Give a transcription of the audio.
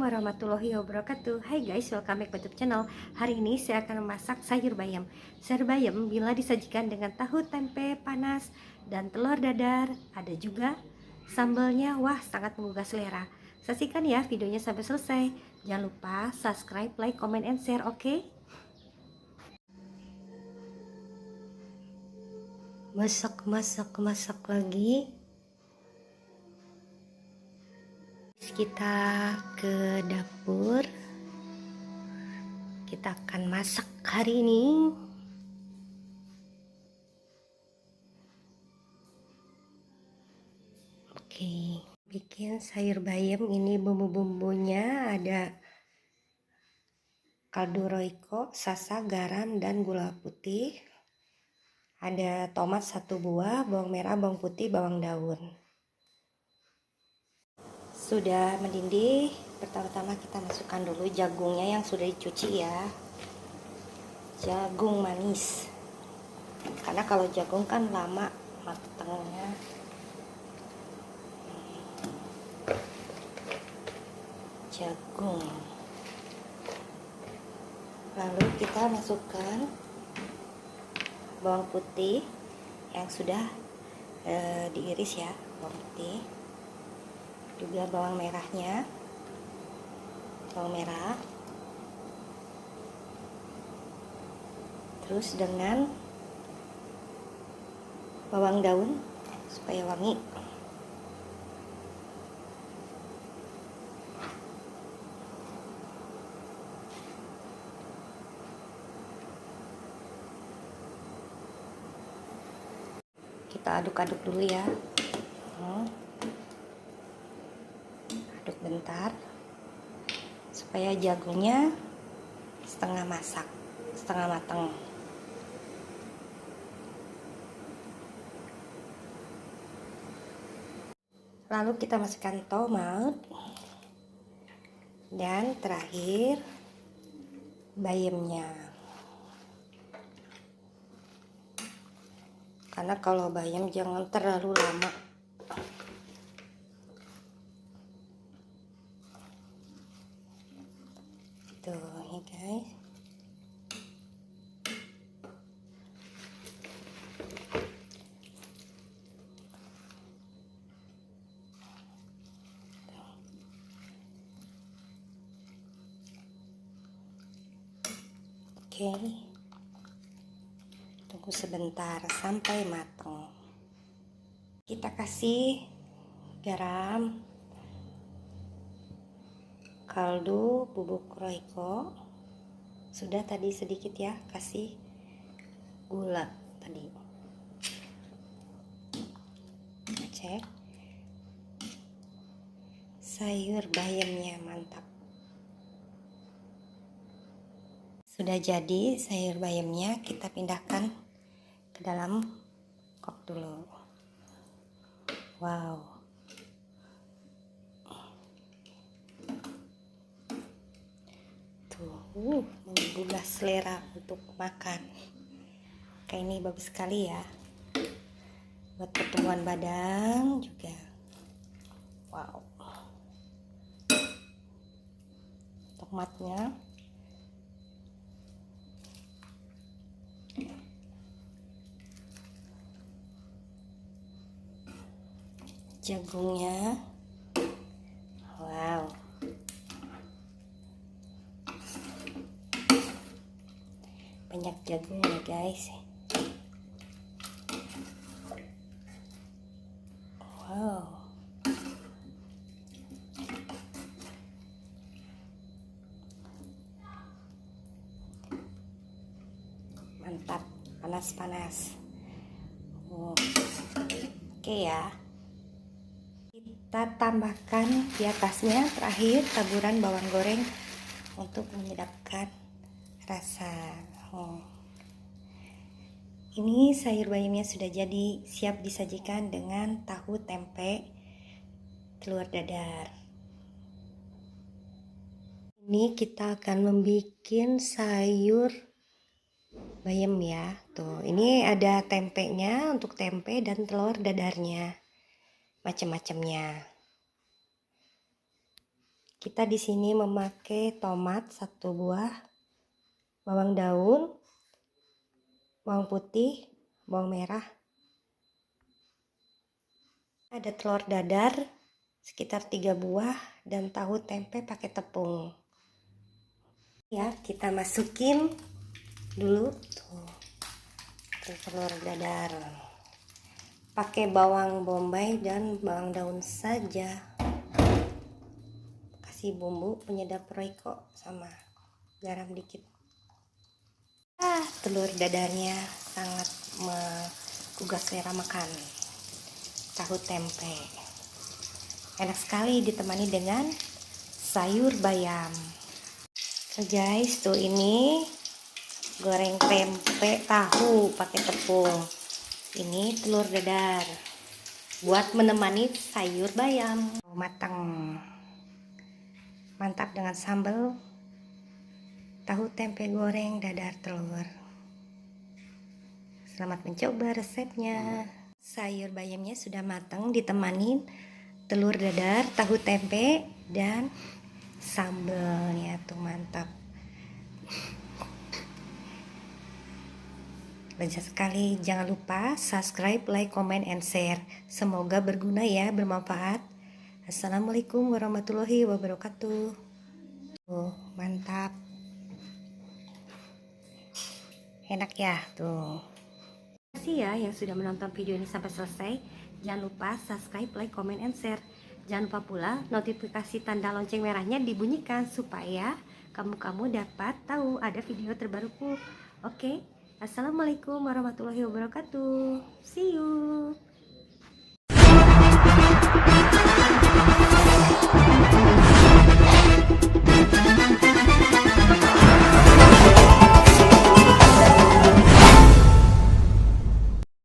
warahmatullahi wabarakatuh. Hai guys, welcome back to YouTube channel. Hari ini saya akan memasak sayur bayam. Sayur bayam bila disajikan dengan tahu tempe panas dan telur dadar, ada juga sambalnya, wah sangat menggugah selera. Saksikan ya videonya sampai selesai. Jangan lupa subscribe, like, comment, and share, oke? Masak lagi. Kita ke dapur. Kita akan masak hari ini. Oke, bikin sayur bayam ini bumbu-bumbunya ada kaldu roiko, sasa, garam, dan gula putih. Ada tomat 1 buah, bawang merah, bawang putih, bawang daun. Sudah mendidih, pertama-tama kita masukkan dulu jagungnya yang sudah dicuci ya. Jagung manis. Karena kalau jagung kan lama matangnya. Jagung. Lalu kita masukkan bawang putih yang sudah diiris ya, bawang putih. Juga bawang merahnya, bawang merah, terus dengan bawang daun supaya wangi. Kita aduk-aduk dulu ya. Aduk bentar supaya jagungnya setengah masak, setengah matang. Lalu kita masukkan tomat dan terakhir bayamnya. Karena kalau bayam jangan terlalu lama. Tuh ya guys. Oke, tunggu sebentar sampai matang. Kita kasih garam, kaldu bubuk roiko, sudah tadi sedikit ya, kasih gula tadi. Cek sayur bayamnya, mantap. Sudah jadi sayur bayamnya, kita pindahkan ke dalam kop dulu. Wow, tuh menggugah selera untuk makan. Kayak ini bagus sekali ya, buat pertumbuhan badan juga. Wow, tomatnya jagungnya, wow, banyak jagung ya guys. Wow, mantap, panas-panas. Oke ya, kita tambahkan di atasnya terakhir taburan bawang goreng untuk menyedapkan rasa. Ini sayur bayamnya sudah jadi, siap disajikan dengan tahu tempe telur dadar. Ini kita akan membuat sayur bayam ya. Tuh, ini ada tempenya untuk tempe dan telur dadarnya, macam-macamnya. Kita di sini memakai tomat 1 buah, bawang daun, bawang putih, bawang merah. Ada telur dadar sekitar 3 buah dan tahu tempe pakai tepung. Ya, kita masukin dulu tuh telur dadar. Pakai bawang bombay dan bawang daun saja. Kasih bumbu penyedap Royco sama garam dikit. Telur dadarnya sangat menggugah selera makan. Tahu tempe enak sekali ditemani dengan sayur bayam. Guys, tuh ini goreng tempe tahu pakai tepung. Ini telur dadar buat menemani sayur bayam. Matang, mantap dengan sambal tahu tempe goreng dadar telur. Selamat mencoba resepnya. Sayur bayamnya sudah matang ditemani telur dadar, tahu tempe, dan sambalnya tuh mantap. Lezat sekali. Jangan lupa subscribe, like, comment, and share. Semoga berguna ya, bermanfaat. Assalamualaikum warahmatullahi wabarakatuh. Mantap. Enak ya tuh. Terima kasih ya yang sudah menonton video ini sampai selesai. Jangan lupa subscribe, like, comment, and share. Jangan lupa pula notifikasi tanda lonceng merahnya dibunyikan supaya kamu dapat tahu ada video terbaruku. Oke. Assalamualaikum warahmatullahi wabarakatuh. See you.